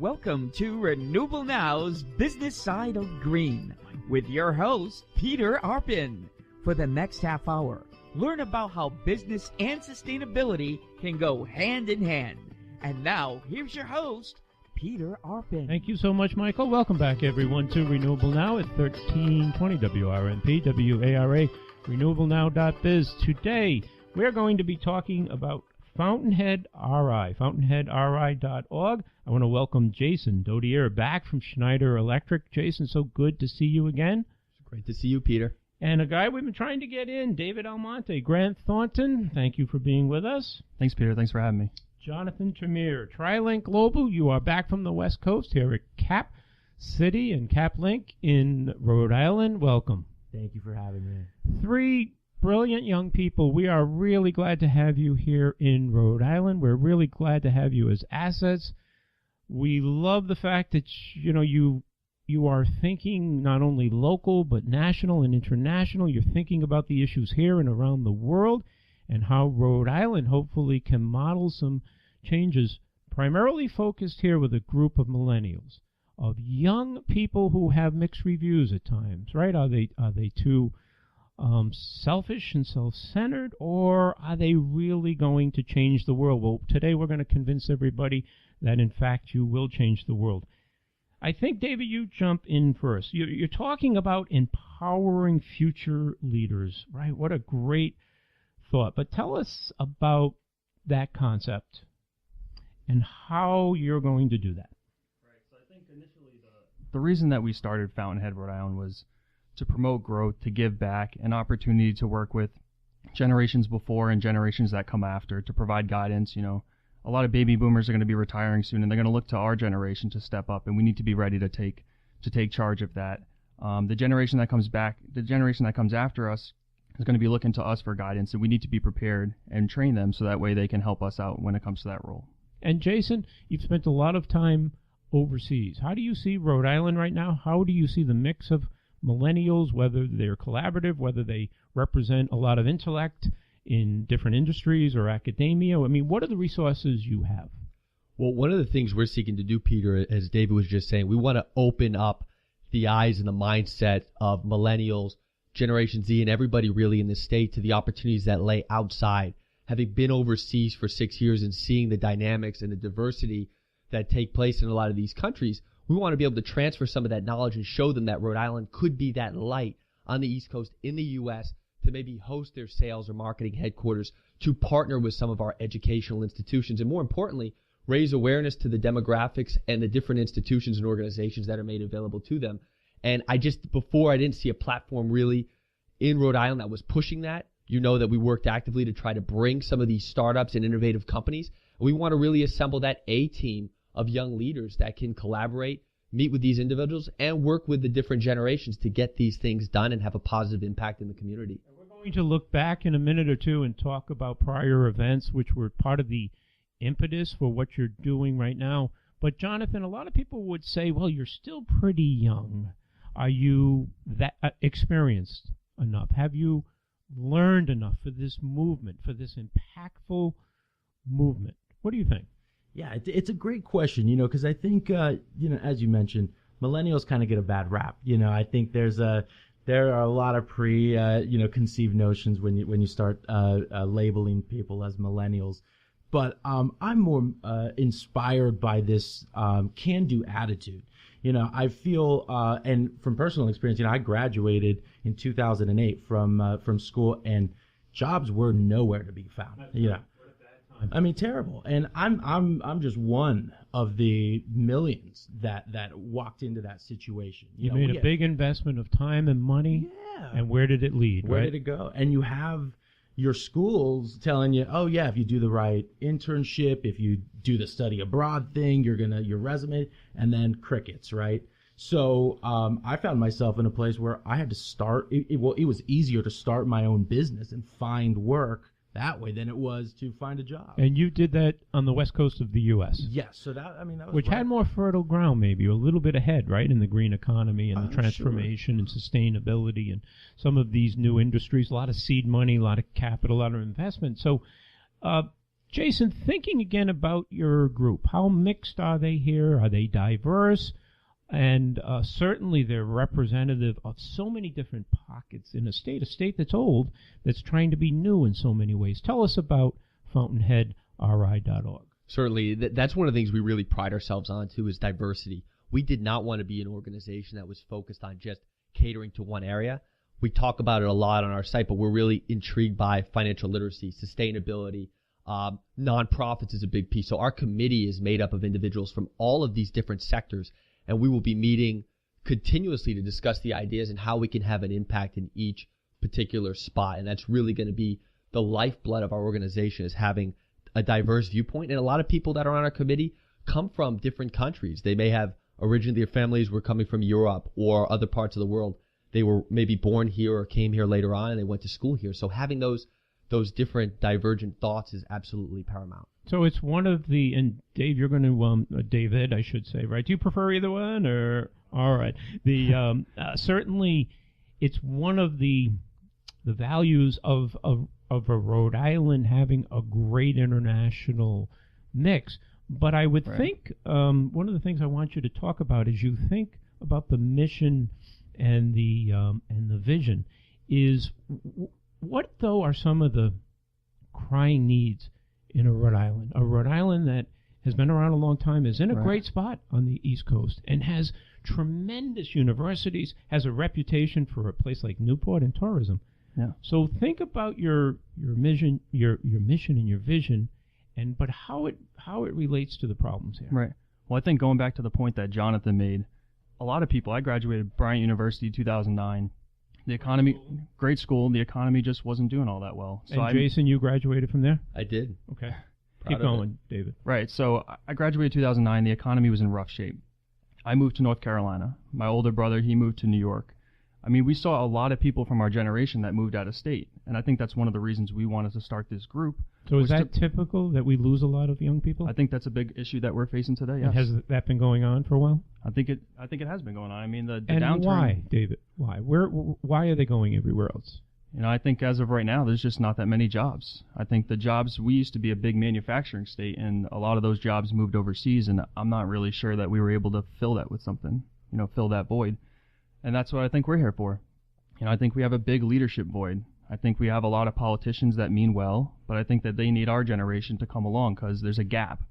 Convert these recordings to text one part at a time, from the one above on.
Welcome to Renewable Now's Business Side of Green with your host, Peter Arpin. For the next half hour, learn about how business and sustainability can go hand in hand. And now, here's your host, Peter Arpin. Thank you so much, Michael. Welcome back, everyone, to Renewable Now at 1320 WRNP, WARA, RenewableNow.biz. Today, we're going to be talking about FountainHead RI, FountainHeadRI.org. I want to welcome Jason Dodier back from Schneider Electric. Jason, so good to see you again. It's great to see you, Peter. And a guy we've been trying to get in, David Almonte. Grant Thornton, thank you for being with us. Thanks, Peter. Thanks for having me. Jonathan Ter Meer, TriLink Global. You are back from the West Coast here at Cap City and Cap Link in Rhode Island. Welcome. Thank you for having me. Three brilliant young people. We are really glad to have you here in Rhode Island. We're really glad to have you as assets. We love the fact that you are thinking not only local but national and international. You're thinking about the issues here and around the world and how Rhode Island hopefully can model some changes, primarily focused here with a group of millennials, of young people who have mixed reviews at times, right? Are they too selfish and self-centered, or are they really going to change the world? Well, today we're going to convince everybody that, in fact, you will change the world. I think, David, you jump in first. You're talking about empowering future leaders, right? What a great thought. But tell us about that concept and how you're going to do that. Right. So I think initially the reason that we started FountainHead Rhode Island was to promote growth, to give back, an opportunity to work with generations before and generations that come after, to provide guidance. A lot of baby boomers are going to be retiring soon, and they're going to look to our generation to step up, and we need to be ready to take charge of that. The generation that comes after us is going to be looking to us for guidance, and we need to be prepared and train them so that way they can help us out when it comes to that role. And Jason, you've spent a lot of time overseas. How do you see Rhode Island right now? How do you see the mix of millennials, whether they're collaborative, whether they represent a lot of intellect in different industries or academia? I mean, what are the resources you have? Well, one of the things we're seeking to do, Peter, as David was just saying, we want to open up the eyes and the mindset of millennials, Generation Z, and everybody really in the state to the opportunities that lay outside. Having been overseas for 6 years and seeing the dynamics and the diversity that take place in a lot of these countries, we want to be able to transfer some of that knowledge and show them that Rhode Island could be that light on the East Coast in the U.S. to maybe host their sales or marketing headquarters, to partner with some of our educational institutions, and more importantly, raise awareness to the demographics and the different institutions and organizations that are made available to them. And I didn't see a platform really in Rhode Island that was pushing that. You know that we worked actively to try to bring some of these startups and innovative companies. We want to really assemble that A-team of young leaders that can collaborate, meet with these individuals, and work with the different generations to get these things done and have a positive impact in the community. We're going to look back in a minute or two and talk about prior events, which were part of the impetus for what you're doing right now. But, Jonathan, a lot of people would say, well, you're still pretty young. Are you that experienced enough? Have you learned enough for this movement, for this impactful movement? What do you think? Yeah, it's a great question, because I think, as you mentioned, millennials kind of get a bad rap. I think there are a lot of conceived notions when you start labeling people as millennials. But I'm more inspired by this can-do attitude. I feel, and from personal experience, I graduated in 2008 from school, and jobs were nowhere to be found. I mean, terrible. And I'm just one of the millions that walked into that situation. You made a big investment of time and money. Yeah. And where did it lead? Where did it go? And you have your schools telling you, oh yeah, if you do the right internship, if you do the study abroad thing, your resume, and then crickets, right? So I found myself in a place where I had to start. It was easier to start my own business and find work that way than it was to find a job. And you did that on the west coast of the U.S. Yes. So that was which right. had more fertile ground, maybe a little bit ahead, right, in the green economy and the transformation and sustainability and some of these new industries. A lot of seed money, a lot of capital, a lot of investment. So Jason, thinking again about your group, how mixed are they here? Are they diverse? And certainly they're representative of so many different pockets in a state that's old, that's trying to be new in so many ways. Tell us about FountainHeadRI.org. Certainly, that's one of the things we really pride ourselves on, too, is diversity. We did not want to be an organization that was focused on just catering to one area. We talk about it a lot on our site, but we're really intrigued by financial literacy, sustainability. Nonprofits is a big piece. So our committee is made up of individuals from all of these different sectors, and we will be meeting continuously to discuss the ideas and how we can have an impact in each particular spot. And that's really going to be the lifeblood of our organization, is having a diverse viewpoint. And a lot of people that are on our committee come from different countries. They may have originally, their families were coming from Europe or other parts of the world. They were maybe born here or came here later on and they went to school here. So having those different divergent thoughts is absolutely paramount. So it's one of the, and Dave, you're going to, David, I should say, right? Do you prefer either one, or? All right. The certainly, it's one of the values of a Rhode Island having a great international mix. But I would think one of the things I want you to talk about is you think about the mission and the vision is what, though, are some of the crying needs in a Rhode Island? A Rhode Island that has been around a long time, is in a great spot on the East Coast, and has tremendous universities, has a reputation for a place like Newport and tourism. Yeah. So think about your mission, your mission and your vision, but how it relates to the problems here. Right. Well, I think going back to the point that Jonathan made, a lot of people, I graduated Bryant University 2009. The economy, great school, the economy just wasn't doing all that well. So and Jason, you graduated from there? I did. Okay. Keep going, David. Right. So I graduated 2009. The economy was in rough shape. I moved to North Carolina. My older brother, he moved to New York. I mean, we saw a lot of people from our generation that moved out of state, and I think that's one of the reasons we wanted to start this group. So is that typical, that we lose a lot of young people? I think that's a big issue that we're facing today, yes. And has that been going on for a while? I think it has been going on. I mean, the and downturn. Why, David? Why? Why are they going everywhere else? You know, I think as of right now, there's just not that many jobs. I think the jobs, we used to be a big manufacturing state, and a lot of those jobs moved overseas, and I'm not really sure that we were able to fill that with something, fill that void. And that's what I think we're here for. I think we have a big leadership void. I think we have a lot of politicians that mean well, but I think that they need our generation to come along, because there's a gap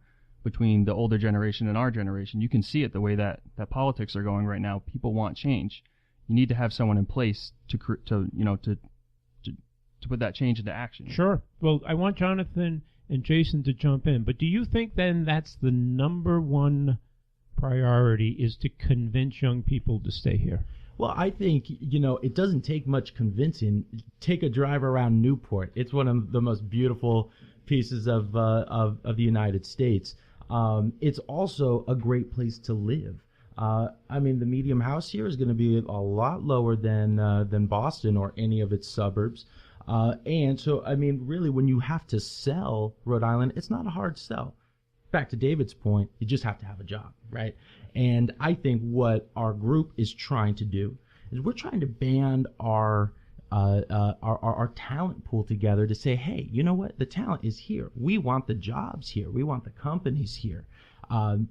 between the older generation and our generation. You can see it the way that politics are going right now. People want change. You need to have someone in place to put that change into action. Sure. Well, I want Jonathan and Jason to jump in, but do you think then that's the number one priority, is to convince young people to stay here? Well, I think, it doesn't take much convincing. Take a drive around Newport. It's one of the most beautiful pieces of the United States. It's also a great place to live. The medium house here is going to be a lot lower than Boston or any of its suburbs. And so, really, when you have to sell Rhode Island, it's not a hard sell. Back to David's point, you just have to have a job, right? And I think what our group is trying to do is we're trying to band our talent pool together to say, hey, you know what? The talent is here. We want the jobs here. We want the companies here.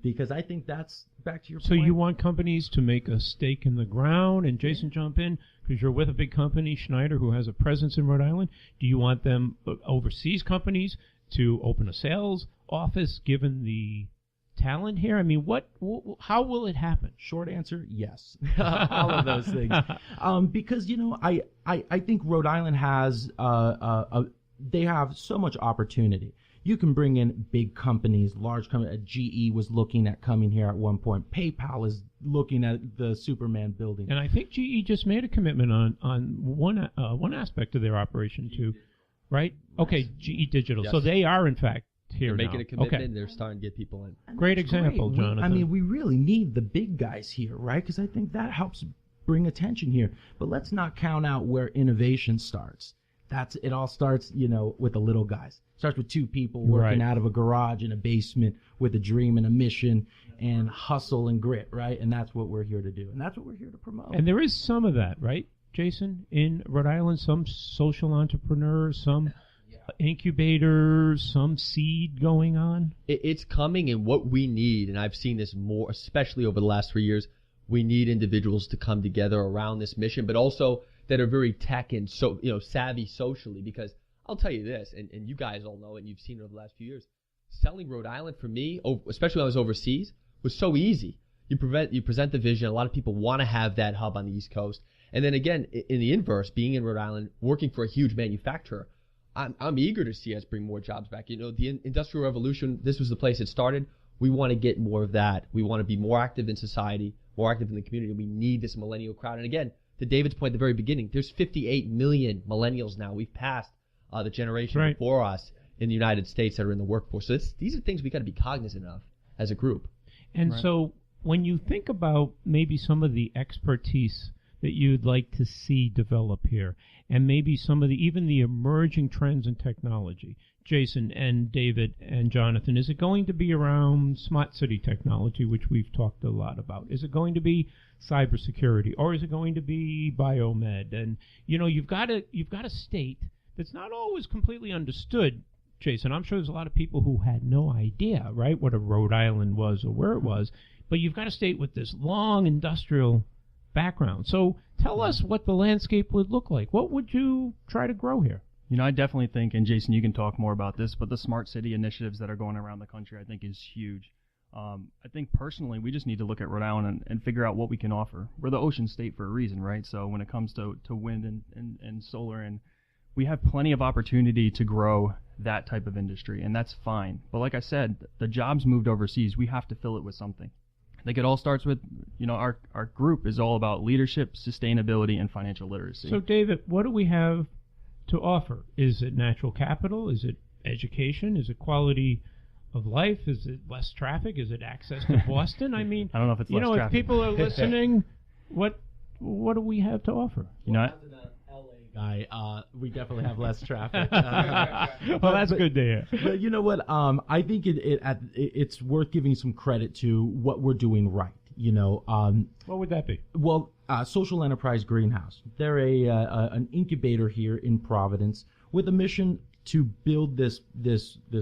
Because I think that's back to your point. So you want companies to make a stake in the ground, and Jason, jump in, because you're with a big company, Schneider, who has a presence in Rhode Island. Do you want them, overseas companies, to open a sales office given the talent here? How will it happen? Short answer, yes. All of those things. Because, I think Rhode Island has, they have so much opportunity. You can bring in big companies, large companies. GE was looking at coming here at one point. PayPal is looking at the Superman building. And I think GE just made a commitment on one aspect of their operation too, right? Yes. Okay, GE Digital. Yes. So they are, in fact, here they're now. making a commitment, and they're starting to get people in. And great example, great. Jonathan. We really need the big guys here, right? Because I think that helps bring attention here. But let's not count out where innovation starts. It all starts, with the little guys. It starts with two people working out of a garage in a basement with a dream and a mission and hustle and grit, right? And that's what we're here to do. And that's what we're here to promote. And there is some of that, right, Jason, in Rhode Island? Some social entrepreneurs, some incubators, some seed going on? It's coming, and what we need, and I've seen this more, especially over the last 3 years, we need individuals to come together around this mission, but also that are very tech and savvy socially. Because I'll tell you this, and you guys all know it, and you've seen it over the last few years, selling Rhode Island for me, especially when I was overseas, was so easy. You present the vision. A lot of people want to have that hub on the East Coast. And then again, in the inverse, being in Rhode Island, working for a huge manufacturer, I'm eager to see us bring more jobs back. The Industrial Revolution, this was the place it started. We want to get more of that. We want to be more active in society, more active in the community. We need this millennial crowd. And again, to David's point at the very beginning, there's 58 million millennials now. We've passed the generation before us in the United States that are in the workforce. So these are things we got to be cognizant of as a group. And so when you think about maybe some of the expertise that you'd like to see develop here, and maybe some of even the emerging trends in technology, Jason and David and Jonathan, is it going to be around smart city technology, which we've talked a lot about? Is it going to be cybersecurity, or is it going to be biomed? And you've got a state that's not always completely understood. Jason, I'm sure there's a lot of people who had no idea, right, what a Rhode Island was or where it was, but you've got a state with this long industrial background. So tell us what the landscape would look like. What would you try to grow here? I definitely think, and Jason, you can talk more about this, but the smart city initiatives that are going around the country, I think, is huge. I think personally, we just need to look at Rhode Island and figure out what we can offer. We're the ocean state for a reason, right? So when it comes to wind and solar, and we have plenty of opportunity to grow that type of industry, and that's fine. But like I said, the jobs moved overseas. We have to fill it with something. I think it all starts with, our group is all about leadership, sustainability, and financial literacy. So, David, what do we have to offer? Is it natural capital? Is it education? Is it quality of life? Is it less traffic? Is it access to Boston? I mean, I don't know if it's less traffic. If people are listening, what do we have to offer? We definitely have less traffic. Well, that's good to hear. But you know what? I think it's worth giving some credit to what we're doing right. What would that be? Well, Social Enterprise Greenhouse. They're an incubator here in Providence with a mission to build this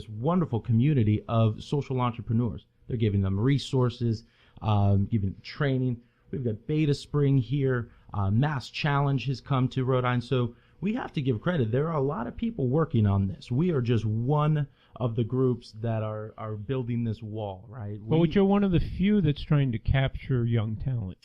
wonderful community of social entrepreneurs. They're giving them resources, giving them training. We've got Beta Spring here. Mass Challenge has come to Rhode Island. So we have to give credit. There are a lot of people working on this. We are just one of the groups that are building this wall, right? But you're one of the few that's trying to capture young talent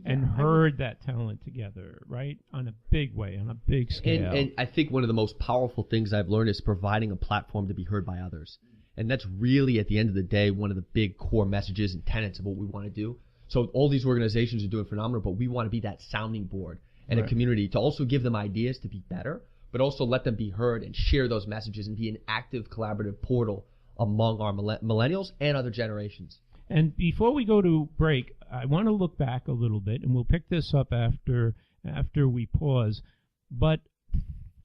and herd that talent together, right? On a big way, on a big scale. And I think one of the most powerful things I've learned is providing a platform to be heard by others. And that's really, at the end of the day, one of the big core messages and tenets of what we want to do. So all these organizations are doing phenomenal, but we want to be that sounding board and a community to also give them ideas to be better, but also let them be heard and share those messages and be an active collaborative portal among our millennials and other generations. And before we go to break, I want to look back a little bit, and we'll pick this up after we pause. But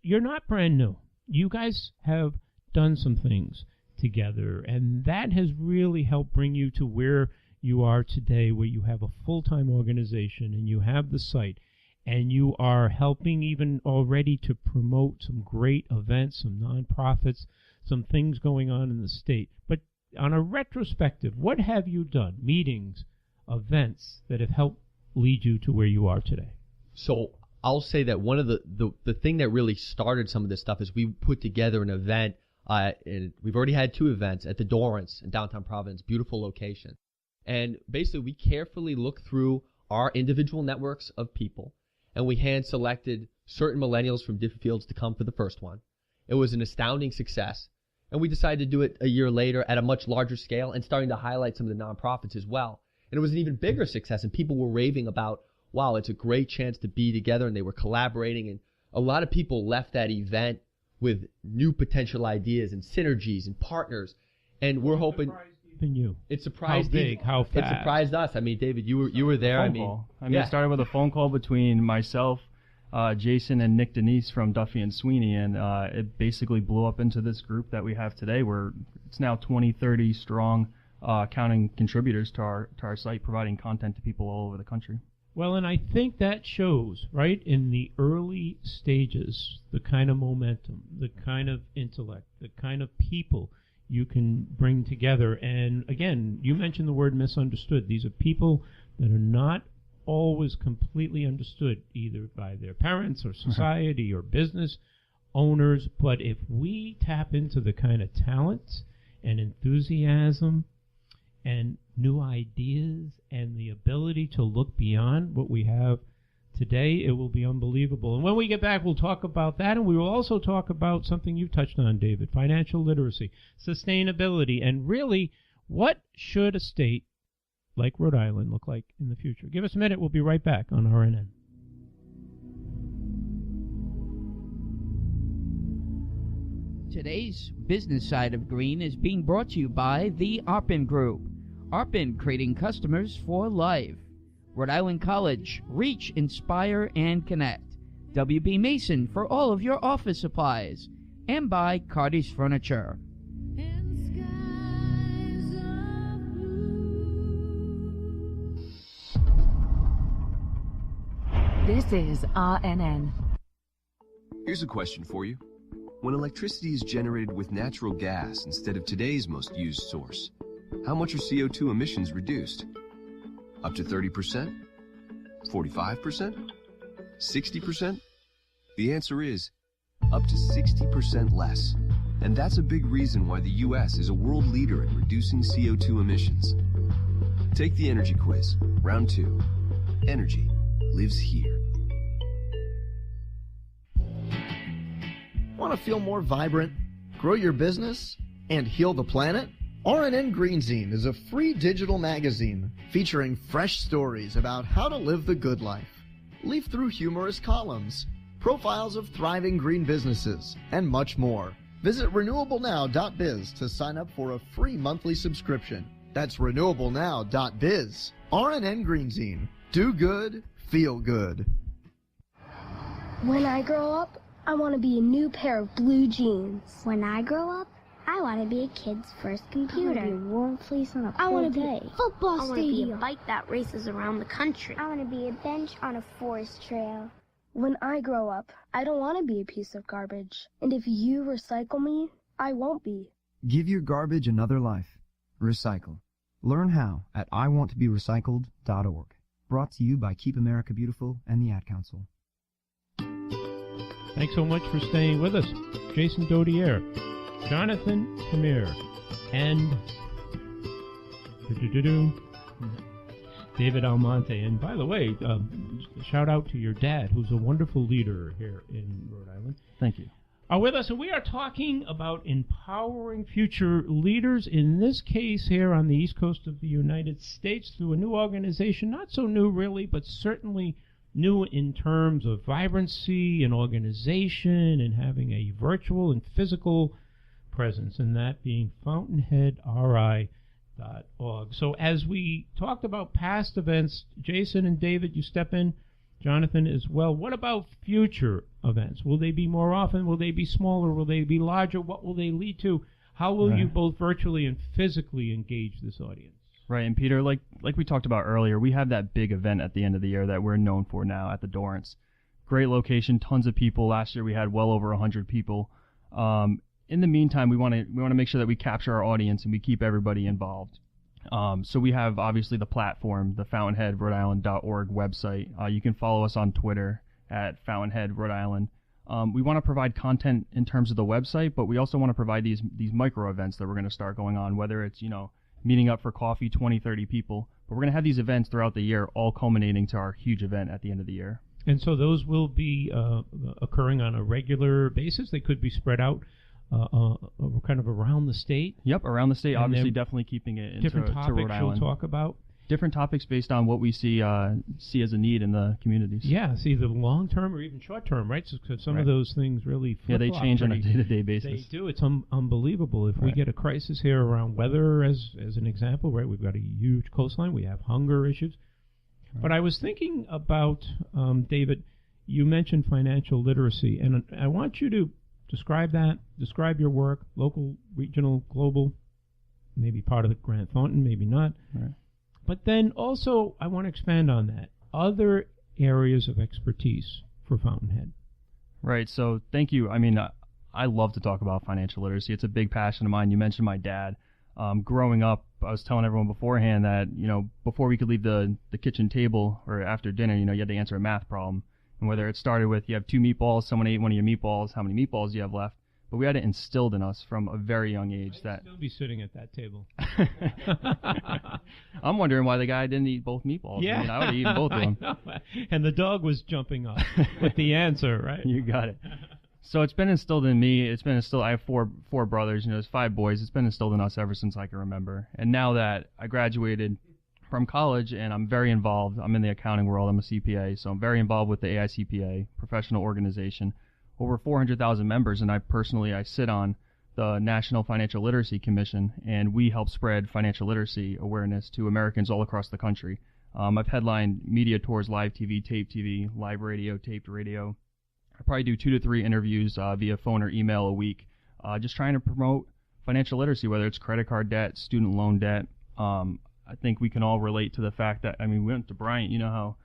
you're not brand new. You guys have done some things together, and that has really helped bring you to where you are today, where you have a full-time organization and you have the site, and you are helping even already to promote some great events, some nonprofits, some things going on in the state. But on a retrospective, what have you done? Meetings, events that have helped lead you to where you are today? So I'll say that one of the thing that really started some of this stuff is we put together an event, and we've already had 2 events at the Dorrance in downtown Providence, beautiful location. And basically, we carefully looked through our individual networks of people, and we hand-selected certain millennials from different fields to come for the first one. It was an astounding success, and we decided to do it a year later at a much larger scale and starting to highlight some of the nonprofits as well. And it was an even bigger success, and people were raving about, wow, it's a great chance to be together, and they were collaborating, and a lot of people left that event with new potential ideas and synergies and partners, and we're hoping... You. It surprised how big, how fast. It surprised us. I mean, David, you were there. It started with a phone call between myself, Jason, and Nick Denise from Duffy and Sweeney, and it basically blew up into this group that we have today, where it's now 20, 30 strong, counting contributors to our site, providing content to people all over the country. Well, and I think that shows, right, in the early stages, the kind of momentum, the kind of intellect, the kind of people you can bring together. And again, you mentioned the word misunderstood. These are people that are not always completely understood, either by their parents or society or business owners. But if we tap into the kind of talent and enthusiasm and new ideas and the ability to look beyond what we have today, it will be unbelievable. And when we get back, we'll talk about that, and we will also talk about something you touched on, David, financial literacy, sustainability, and really, what should a state like Rhode Island look like in the future? Give us a minute. We'll be right back on RNN. Today's business side of green is being brought to you by the Arpin Group. Arpin, creating customers for life. Rhode Island College, reach, inspire, and connect. WB Mason for all of your office supplies. And by Cardi's Furniture. This is RNN. Here's a question for you. When electricity is generated with natural gas instead of today's most used source, how much are CO2 emissions reduced? Up to 30%? 45%? 60%? The answer is up to 60% less. And that's a big reason why the U.S. is a world leader in reducing CO2 emissions. Take the energy quiz, round 2. Energy lives here. Want to feel more vibrant, grow your business, and heal the planet? RNN Greenzine is a free digital magazine featuring fresh stories about how to live the good life. Leaf through humorous columns, profiles of thriving green businesses, and much more. Visit renewablenow.biz to sign up for a free monthly subscription. That's renewablenow.biz. RNN Greenzine. Do good, feel good. When I grow up, I want to be a new pair of blue jeans. When I grow up, I want to be a kid's first computer. I want to be a warm place on a I want to day. be a football I want to be a bike that races around the country. I want to be a bench on a forest trail. When I grow up, I don't want to be a piece of garbage. And if you recycle me, I won't be. Give your garbage another life. Recycle. Learn how at iwanttoberecycled.org. Brought to you by Keep America Beautiful and the Ad Council. Thanks so much for staying with us. Jason Dodier, Jonathan Ter Meer, and David Almonte. And by the way, shout out to your dad, who's a wonderful leader here in Rhode Island. Thank you. Are with us, and we are talking about empowering future leaders, in this case here on the East Coast of the United States, through a new organization, not so new really, but certainly new in terms of vibrancy and organization and having a virtual and physical presence, and that being FountainHeadRI.org. So as we talked about past events, Jason and David, you step in, Jonathan as well. What about future events? Will they be more often? Will they be smaller? Will they be larger? What will they lead to? How will you both virtually and physically engage this audience? Right, and Peter, like we talked about earlier, we have that big event at the end of the year that we're known for now at the Dorrance. Great location, tons of people. Last year we had well over 100 people. In the meantime, we want to make sure that we capture our audience and we keep everybody involved. So we have obviously the platform, the FountainHeadRhodeIsland.org website. You can follow us on Twitter at FountainHead Rhode Island. We want to provide content in terms of the website, but we also want to provide these micro events that we're going to start going on, whether it's, meeting up for coffee, 20, 30 people. But we're going to have these events throughout the year, all culminating to our huge event at the end of the year. And so those will be occurring on a regular basis. They could be spread out kind of around the state. Yep, around the state. And obviously, definitely keeping it into different topics to Rhode Island. You'll talk about. Different topics based on what we see as a need in the communities. Yeah, see the long term or even short term, right? So some of those things really flip-flop. They change on a day-to-day basis. They do. It's unbelievable. If we get a crisis here around weather, as an example, right? We've got a huge coastline. We have hunger issues. Right. But I was thinking about, David, you mentioned financial literacy, and I want you to describe that. Describe your work, local, regional, global, maybe part of the Grant Thornton, maybe not. Right. But then also, I want to expand on that. other areas of expertise for Fountainhead? Right. So thank you. I mean, I love to talk about financial literacy. It's a big passion of mine. You mentioned my dad. Growing up, I was telling everyone beforehand that, before we could leave the kitchen table or after dinner, you had to answer a math problem. And whether it started with you have 2 meatballs, someone ate one of your meatballs, how many meatballs do you have left? But we had it instilled in us from a very young age I'd still be sitting at that table. I'm wondering why the guy didn't eat both meatballs. Yeah. I mean, I would have eaten both of them. And the dog was jumping up with the answer, right? You got it. So it's been instilled in me. It's been instilled. I have four brothers. There's 5 boys. It's been instilled in us ever since I can remember. And now that I graduated from college and I'm very involved, I'm in the accounting world. I'm a CPA, so I'm very involved with the AICPA, professional organization, over 400,000 members. And I sit on the National Financial Literacy Commission, and we help spread financial literacy awareness to Americans all across the country. I've headlined media tours, live TV, live radio, taped radio. I probably do 2 to 3 interviews via phone or email a week, just trying to promote financial literacy, whether it's credit card debt, student loan debt. I think we can all relate to the fact that, we went to Bryant, you know how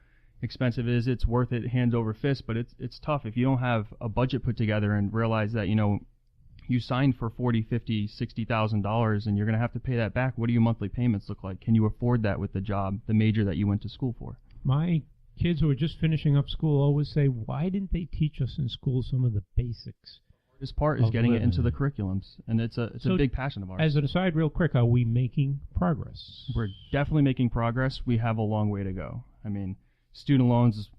expensive it is. It's worth it hands over fist, but it's tough if you don't have a budget put together and realize that, you signed for $40,000, $50,000, $60,000 and you're going to have to pay that back. What do your monthly payments look like? Can you afford that with the job, the major that you went to school for? My kids who are just finishing up school always say, why didn't they teach us in school some of the basics? This part is getting it into the curriculums, and it's a big passion of ours. As an aside, real quick, are we making progress? We're definitely making progress. We have a long way to go. Student loans is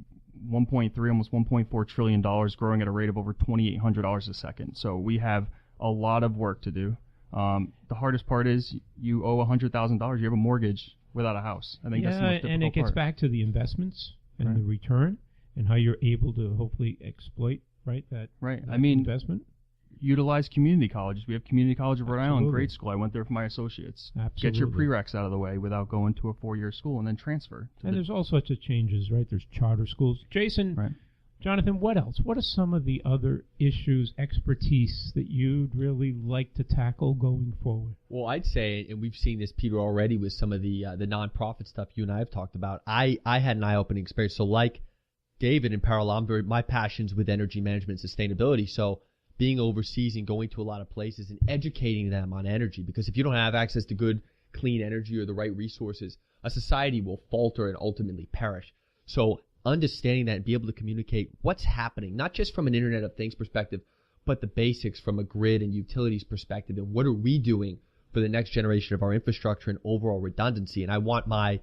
$1.3, almost $1.4 trillion, growing at a rate of over $2,800 a second. So we have a lot of work to do. The hardest part is you owe $100,000. You have a mortgage without a house. I think that's the most difficult and it gets part. back to the investments and the return and how you're able to hopefully exploit that investment. Utilize community colleges. We have Community College of Rhode Island, grade school. I went there for my associates. Absolutely. Get your prereqs out of the way without going to a 4-year school and then transfer. And there's all sorts of changes, right? There's charter schools. Jason, Jonathan, what else? What are some of the other issues, expertise that you'd really like to tackle going forward? Well, I'd say, and we've seen this, Peter, already with some of the nonprofit stuff you and I have talked about. I had an eye-opening experience. So like David, in parallel, my passion's with energy management and sustainability. So being overseas and going to a lot of places and educating them on energy, because if you don't have access to good, clean energy or the right resources, a society will falter and ultimately perish. So understanding that and be able to communicate what's happening, not just from an Internet of Things perspective, but the basics from a grid and utilities perspective, and what are we doing for the next generation of our infrastructure and overall redundancy. And I want our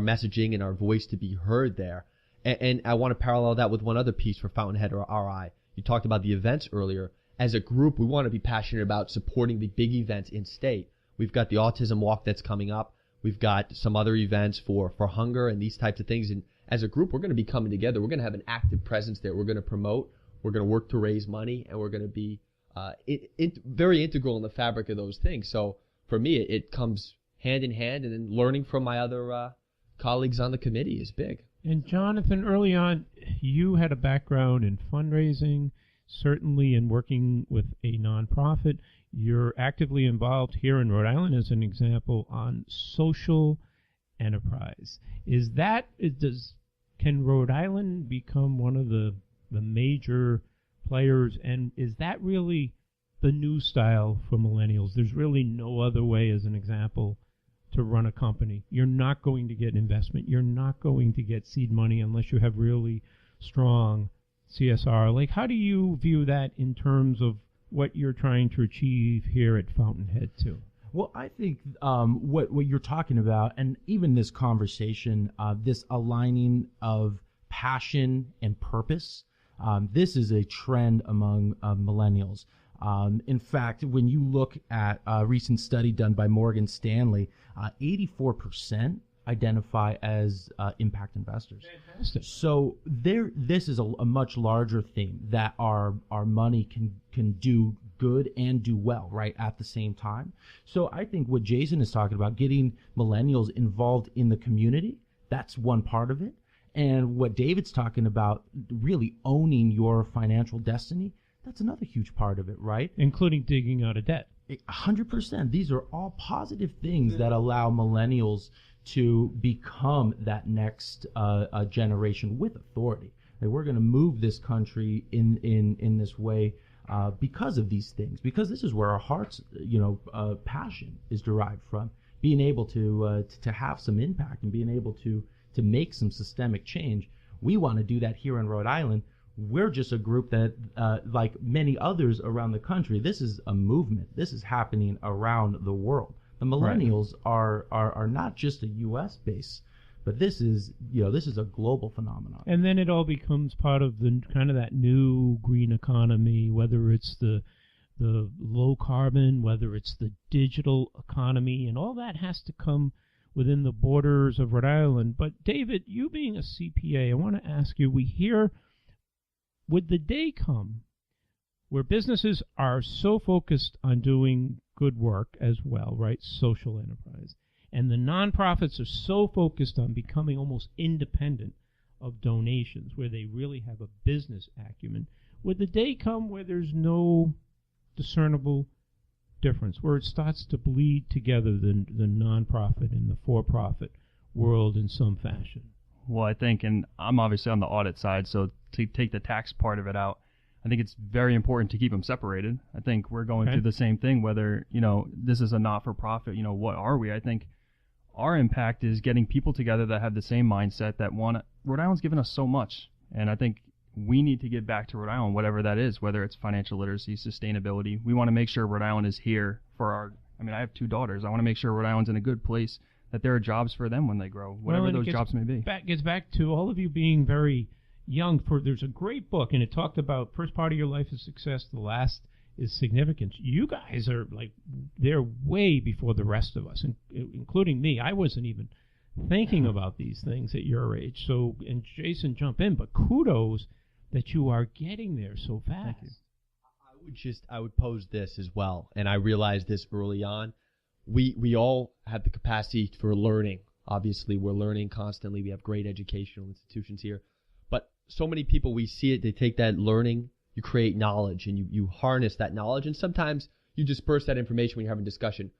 messaging and our voice to be heard there. And I want to parallel that with one other piece for FountainHead RI. You talked about the events earlier. As a group, we want to be passionate about supporting the big events in state. We've got the autism walk that's coming up. We've got some other events for hunger and these types of things. And as a group, we're going to be coming together. We're going to have an active presence there. We're going to promote. We're going to work to raise money, and we're going to be very integral in the fabric of those things. So for me, it comes hand in hand, and then learning from my other colleagues on the committee is big. And Jonathan, early on, you had a background in fundraising, certainly in working with a nonprofit. You're actively involved here in Rhode Island, as an example, on social enterprise. Can Rhode Island become one of the major players, and is that really the new style for millennials? There's really no other way, as an example, to run a company. You're not going to get investment. You're not going to get seed money unless you have really strong CSR. Like, how do you view that in terms of what you're trying to achieve here at Fountainhead too? Well, I think what you're talking about, and even this conversation, this aligning of passion and purpose, this is a trend among millennials. In fact, when you look at a recent study done by Morgan Stanley, 84% identify as impact investors. Fantastic. So this is a much larger thing, that our money can do good and do well, right, at the same time. So I think what Jason is talking about, getting millennials involved in the community, that's one part of it. And what David's talking about, really owning your financial destiny, that's another huge part of it, right? Including digging out of debt. 100%. These are all positive things that allow millennials to become that next generation with authority. That we're going to move this country in this way because of these things, because this is where our heart's passion is derived from. Being able to have some impact and being able to make some systemic change. We want to do that here in Rhode Island. We're just a group that, like many others around the country, this is a movement. This is happening around the world. The millennials are not just a U.S. base, but this is a global phenomenon. And then it all becomes part of the kind of that new green economy, whether it's the low carbon, whether it's the digital economy, and all that has to come within the borders of Rhode Island. But David, you being a CPA, I want to ask you, we hear, would the day come where businesses are so focused on doing good work as well, right, social enterprise, and the nonprofits are so focused on becoming almost independent of donations, where they really have a business acumen, would the day come where there's no discernible difference, where it starts to bleed together the nonprofit and the for-profit world in some fashion? Well, I think, and I'm obviously on the audit side, so to take the tax part of it out, I think it's very important to keep them separated. I think we're going through the same thing, whether, this is a not-for-profit, what are we? I think our impact is getting people together that have the same mindset, that want to. Rhode Island's given us so much, and I think we need to give back to Rhode Island, whatever that is, whether it's financial literacy, sustainability. We want to make sure Rhode Island is here for I have 2 daughters. I want to make sure Rhode Island's in a good place, that there are jobs for them when they grow, whatever those jobs may be. Gets back to all of you being very young. There's a great book, and it talked about first part of your life is success, the last is significance. You guys are they're way before the rest of us, including me. I wasn't even thinking about these things at your age. So, and Jason, jump in, but kudos that you are getting there so fast. Thank you. I would pose this as well, and I realized this early on. We all have the capacity for learning. Obviously, we're learning constantly. We have great educational institutions here. But so many people, we see it, they take that learning, you create knowledge, and you harness that knowledge, and sometimes you disperse that information when you're having discussion.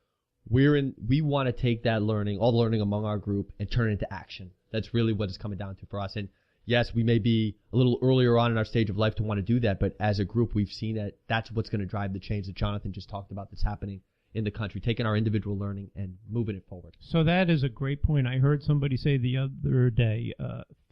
We want to take that learning, all the learning among our group, and turn it into action. That's really what it's coming down to for us. And yes, we may be a little earlier on in our stage of life to want to do that, but as a group, we've seen that that's what's going to drive the change that Jonathan just talked about that's happening in the country, taking our individual learning and moving it forward. So that is a great point. I heard somebody say the other day,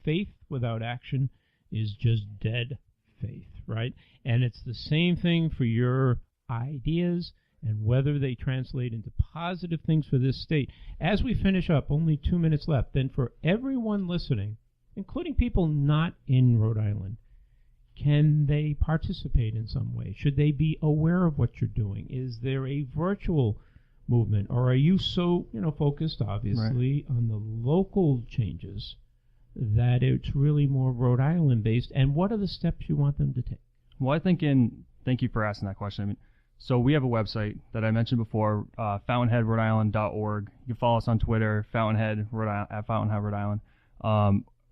faith without action is just dead faith, right? And it's the same thing for your ideas and whether they translate into positive things for this state. As we finish up, only 2 minutes left, then for everyone listening, including people not in Rhode Island, can they participate in some way? Should they be aware of what you're doing? Is there a virtual movement, or are you so focused, obviously, on the local changes that it's really more Rhode Island based? And what are the steps you want them to take? Well, I think thank you for asking that question. So we have a website that I mentioned before, FountainHeadRhodeIsland.org. You can follow us on Twitter, Fountainhead at FountainHead Rhode Island.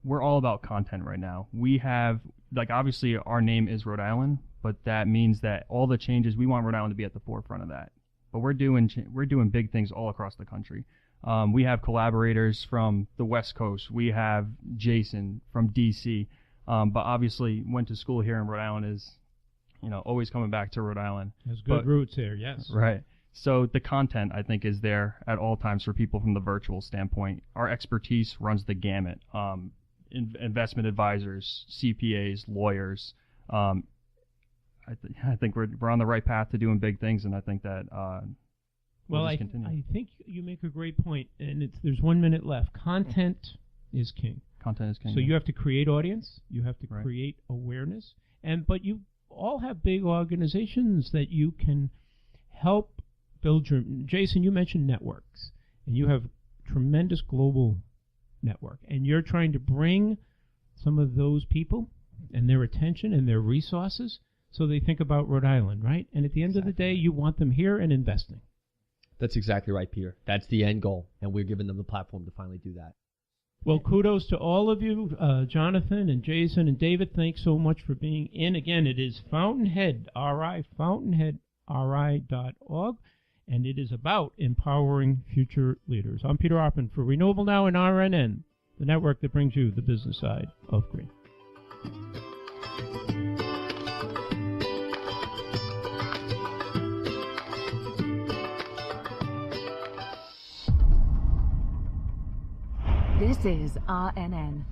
We're all about content right now. We have, obviously our name is Rhode Island, but that means that all the changes, we want Rhode Island to be at the forefront of that. But we're doing big things all across the country. We have collaborators from the West Coast. We have Jason from DC. But obviously went to school here in Rhode Island, is, always coming back to Rhode Island. Has good roots here, yes. Right. So the content, I think, is there at all times for people from the virtual standpoint. Our expertise runs the gamut. Investment advisors, CPAs, lawyers. I think we're on the right path to doing big things, and I think that we'll just continue. I think you make a great point, and there's 1 minute left. Content is king. Content is king. So you have to create audience, you have to create awareness, but you all have big organizations that you can help build your. Jason, you mentioned networks, and you have tremendous global network, and you're trying to bring some of those people and their attention and their resources so they think about Rhode Island, right? And at the end of the day, you want them here and investing. That's exactly right, Peter. That's the end goal, and we're giving them the platform to finally do that. Well, kudos to all of you, Jonathan and Jason and David. Thanks so much for being in. Again, it is FountainHead RI, FountainHeadRI.org. and it is about empowering future leaders. I'm Peter Arpin for Renewable Now and RNN, the network that brings you the business side of green. This is RNN.